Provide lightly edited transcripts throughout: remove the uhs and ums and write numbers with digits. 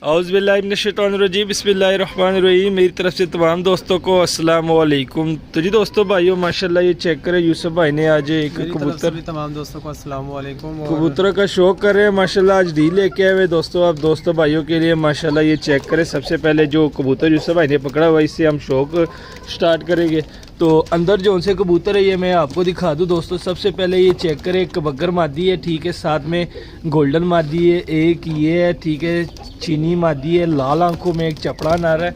औज़ुबिल्लाहिमिनश्शैतानिर्रजीम बिस्मिल्लाहिर्रहमानिर्रहीम। मेरी तरफ से तमाम दोस्तों को अस्सलाम वालेकुम। तो जी दोस्तों भाइयों माशाल्लाह ये चेक करें, यूसुफ भाई ने आज एक कबूतर, तमाम दोस्तों को अस्सलाम वालेकुम। कबूतरों का शौक कर रहे हैं माशाल्लाह। आज डी लेके आए हुए दोस्तों, आप दोस्तों भाइयों के लिए माशाल्लाह ये चेक करें। सबसे पहले जो कबूतर यूसुफ भाई ने पकड़ा हुआ इससे हम शौक स्टार्ट करेंगे। तो अंदर जो उनसे कबूतर है ये मैं आपको दिखा दूं दोस्तों। सबसे पहले ये चेक करें, एक बगर मादी है, ठीक है, साथ में गोल्डन मादी है, एक ये है, ठीक है, चीनी मादी है, लाल आंखों में एक चपड़ा नर है।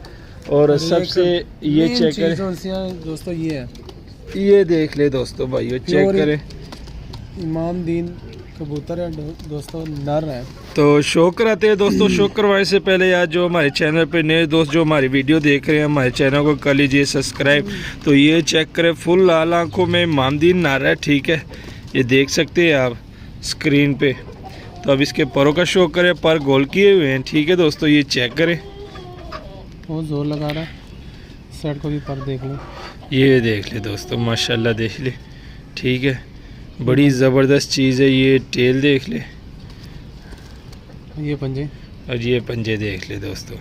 और सबसे ये चेक करें दोस्तों, ये है, ये देख ले दोस्तों भाइयों, चेक करें, इमाम दीन कबूतर है दोस्तों, नर है। तो शौक कराते हैं दोस्तों। शौक करवाने से पहले यार जो हमारे चैनल पे नए दोस्त जो हमारी वीडियो देख रहे हैं, हमारे चैनल को कर लीजिए सब्सक्राइब। तो ये चेक करें, फुल लाल आंखों में मामदीन नर है, ठीक है, ये देख सकते हैं आप स्क्रीन पे। तो अब इसके परों का शौक करें, पर गोल किए हुए हैं, ठीक है दोस्तों, ये चेक करें, बहुत जोर लगा रहा है। साइड को भी पर देख लो, ये देख ले दोस्तों माशाल्लाह, देख ले, ठीक है, बड़ी ज़बरदस्त चीज़ है। ये टेल देख ले, ये पंजे, और ये पंजे देख ले दोस्तों।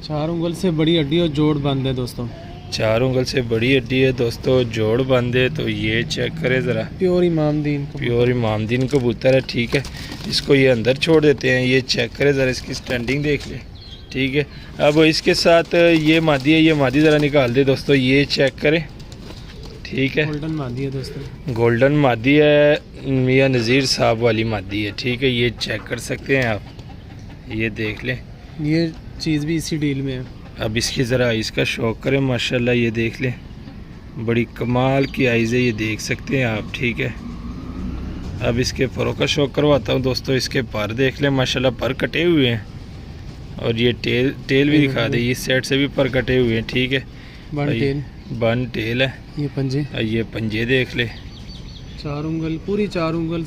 4 उंगल से बड़ी हड्डी और जोड़ बंद है दोस्तों, 4 उंगल से बड़ी हड्डी है दोस्तों, जोड़ बंद है। तो ये चेक करें ज़रा, प्योर इमामदीन, प्योर इमामदीन कबूतर है, ठीक है। इसको ये अंदर छोड़ देते हैं, ये चेक करें ज़रा, इसकी स्टैंडिंग देख ले, ठीक है। अब इसके साथ ये मादी है, ये मादी ज़रा निकाल दे दोस्तों, ये चेक करें, ठीक है, गोल्डन मादी है दोस्तों, गोल्डन मादी है, मियां नज़ीर साहब वाली मादी है, ठीक है, ये चेक कर सकते हैं आप, ये देख लें। ये चीज़ भी इसी डील में है। अब इसकी ज़रा आइज़ का शौक करें माशाल्लाह, ये देख लें, बड़ी कमाल की आइज़ है, ये देख सकते हैं आप, ठीक है। अब इसके परों का शौक करवाता हूँ दोस्तों। इसके पर देख लें माशाल्लाह, पर कटे हुए हैं, और ये टेल भी दिखा दे, इस साइड से भी पर कटे हुए हैं, ठीक है, बन टेल है। ये पंजे, ये पंजे देख ले, 4 उंगल, पूरी 4 उंगल,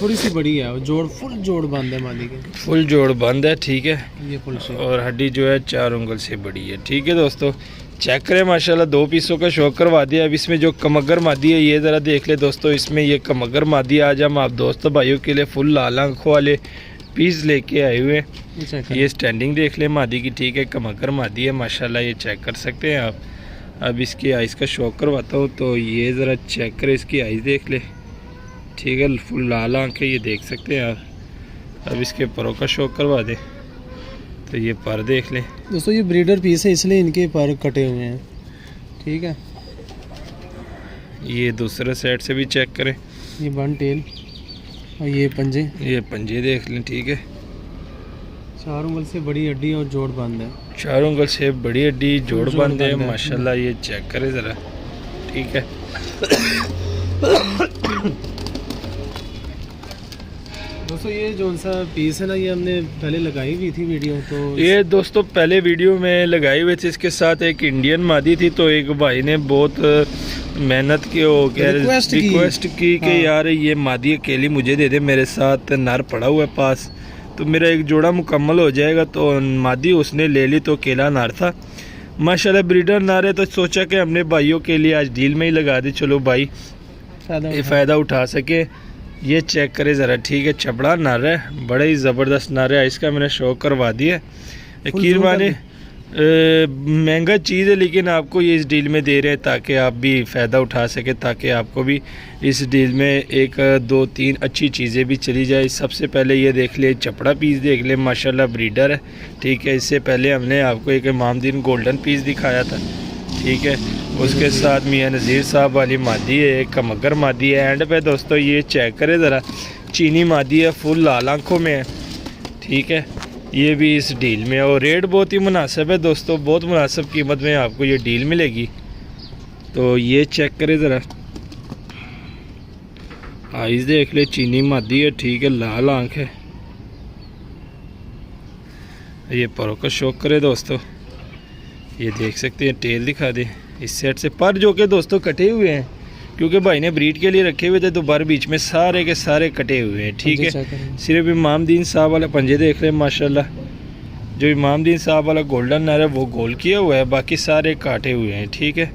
थोड़ी सी बड़ी है, और जोड़ फुल जोड़ बंद है मादी के, फुल जोड़ बंद है, ठीक है, ये फुल शेप, और हड्डी जो है 4 उंगल से बड़ी है, ठीक है दोस्तों। चेक करें माशाल्लाह, 2 पीसों का शौक करवा दिया। अब इसमें जो कमगर मादी है ये ज़रा देख ले दोस्तों, इसमें ये कमगर मादी आज हम आप दोस्तों भाइयों के लिए फुल लाल आंखों वाले पीस लेके आए हुए हैं। ये स्टैंडिंग देख ले मादी की, ठीक है, कमगर मादी है माशाल्लाह, ये चेक कर सकते हैं आप। अब इसकी आइज़ का शौक करवाता हूँ, तो ये ज़रा चेक करें, इसकी आइज़ देख ले, ठीक है, फुल लाल आंखें, ये देख सकते हैं आप। अब इसके परों का शौक करवा दे, तो ये पर देख लें दोस्तों, ये ब्रीडर पीस है इसलिए इनके पर कटे हुए हैं, ठीक है। ये दूसरे साइड से भी चेक करें, ये बन टेल, और ये पंजे, ये पंजे देख लें, ठीक है, 4 उंगल से बड़ी हड्डी और जोड़ बंद है, 4 उंगल से बड़ी हड्डी जोड़ बंद है माशाल्लाह, ये चेक करें ज़रा, ठीक है। दोस्तों, ये जो सा पीस है ना, ये हमने पहले लगाई हुई थी वीडियो, तो ये दोस्तों पहले वीडियो में लगाई हुई थी। इसके साथ एक इंडियन मादी थी, तो एक भाई ने बहुत मेहनत की, हो गया रिक्वेस्ट की कि हाँ, यार ये मादी अकेली मुझे दे दे, मेरे साथ नर पड़ा हुआ है पास, तो मेरा एक जोड़ा मुकम्मल हो जाएगा। तो मादी उसने ले ली, तो अकेला नर था माशाल्लाह, ब्रीडर नर है। तो सोचा कि हमने भाइयों के लिए आज डील में ही लगा दी, चलो भाई फ़ायदा उठा सके। ये चेक करे ज़रा, ठीक है, छपड़ा नर है, बड़ा ही ज़बरदस्त नर है, इसका मैंने शौक करवा दिया। यकीन माने महंगा चीज़ है, लेकिन आपको ये इस डील में दे रहे हैं ताकि आप भी फ़ायदा उठा सके, ताकि आपको भी इस डील में 1 2 3 अच्छी चीज़ें भी चली जाए। सबसे पहले ये देख ले, चपड़ा पीस देख ले माशाल्लाह, ब्रीडर है, ठीक है। इससे पहले हमने आपको एक इमामदीन गोल्डन पीस दिखाया था, ठीक है, उसके साथ मियां नज़ीर साहब वाली मादी है, एक कमगर मादी है। एंड पे दोस्तों ये चेक करें ज़रा, चीनी मादी है, फुल लाल आंखों में है, ठीक है, ये भी इस डील में है, और रेट बहुत ही मुनासिब है दोस्तों, बहुत मुनासिब कीमत में आपको ये डील मिलेगी। तो ये चेक करें ज़रा, आइज़ देख ले, चीनी मादी है, ठीक है, लाल आंख है। ये परों का शौक करे दोस्तों, ये देख सकते हैं, टेल दिखा दे इस साइड से, पर जो कि दोस्तों कटे हुए हैं, क्योंकि भाई ने ब्रीड के लिए रखे हुए थे, तो बर बीच में सारे के सारे कटे हुए हैं, ठीक है। सिर्फ इमामदीन साहब वाला पंजे देख रहे हैं माशाल्लाह, जो इमामदीन साहब वाला गोल्डन नर है वो गोल किया हुआ है, बाकी सारे काटे हुए हैं, ठीक है।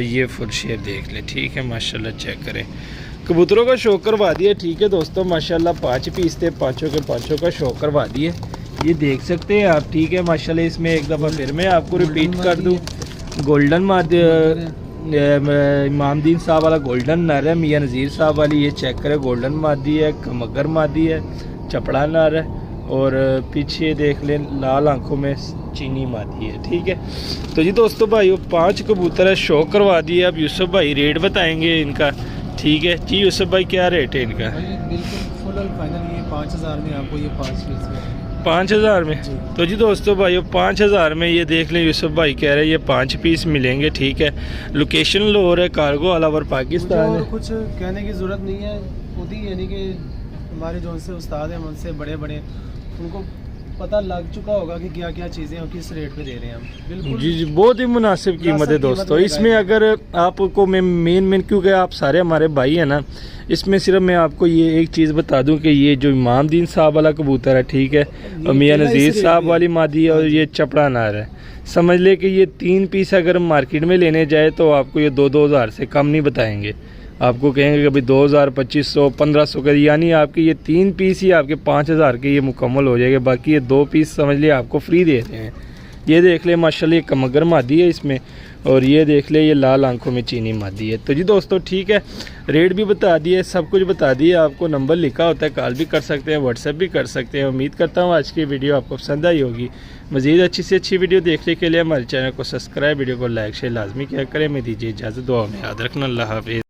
ये फुल शेप देख ले, ठीक है माशाल्लाह, चेक करें। कबूतरों का शो करवा दिया। ठीक है दोस्तों, माशाल्लाह 5 पीस थे, पाँचों के पाँचों का शो करवा दिए। ये देख सकते हैं आप। ठीक है माशाल्लाह। इसमें एक दफ़ा फिर मैं आपको रिपीट कर दूँ, गोल्डन मादी इमामदीन साहब वाला गोल्डन नर है, मियाँ नज़ीर साहब वाली ये चेक करें गोल्डन मादी है, मगर मादी है, चपड़ा नर है, और पीछे देख लें लाल आंखों में चीनी मादी है। ठीक है तो जी दोस्तों भाई, वो 5 कबूतर है, शो करवा दिए। अब यूसुफ भाई रेट बताएंगे इनका। ठीक है जी यूसुफ भाई, क्या रेट है इनका? बिल्कुल फुल और फाइनल ये 5000 में आपको ये 5 पीस 5000 में। तो जी दोस्तों भाई 5000 में ये देख लें, यूसुफ भाई कह रहे हैं ये 5 पीस मिलेंगे। ठीक है, लोकेशन लाहौर है, कार्गो ऑल ओवर पाकिस्तान है। कुछ कहने की ज़रूरत नहीं है, खुद ही यानी कि हमारे जो उनसे उस्ताद हैं, उनसे बड़े बड़े, उनको पता लग चुका होगा कि क्या क्या चीज़ें और किस रेट पे दे रहे हैं हम। बिल्कुल जी बहुत ही मुनासिब कीमत है दोस्तों। इसमें अगर आपको मैं मेन क्योंकि आप सारे हमारे भाई हैं ना, इसमें सिर्फ मैं आपको ये एक चीज़ बता दूं कि ये जो इमामदीन साहब वाला कबूतर है, ठीक है, और मियाँ नज़ीर साहब वाली मादी है, और ये चपड़ा नार है, समझ ले कि ये 3 पीस अगर मार्केट में लेने जाए तो आपको ये 2-2 हज़ार से कम नहीं बताएंगे। आपको कहेंगे कि भाई 2000, 2500, 1500 का, यानी आपके ये 3 पीस ही आपके 5000 के ये मुकम्मल हो जाएगा। बाकी ये 2 पीस समझ लिए आपको फ्री दे रहे हैं। ये देख ले माशाल्लाह ये कमगर मादी है इसमें, और ये देख ले ये लाल आंखों में चीनी मादी है। तो जी दोस्तों ठीक है, रेट भी बता दिए, सब कुछ बता दिए आपको। नंबर लिखा होता है, कॉल भी कर सकते हैं, व्हाट्सएप भी कर सकते हैं। उम्मीद करता हूँ आज की वीडियो आपको पसंद आई होगी। मज़ीद अच्छी से अच्छी वीडियो देखने के लिए हमारे चैनल को सब्सक्राइब, वीडियो को लाइक शेयर लाजमी किया करें। मैं दीजिए इजाज़त, दुआ में याद रखना। अल्लाह हाफ़िज़।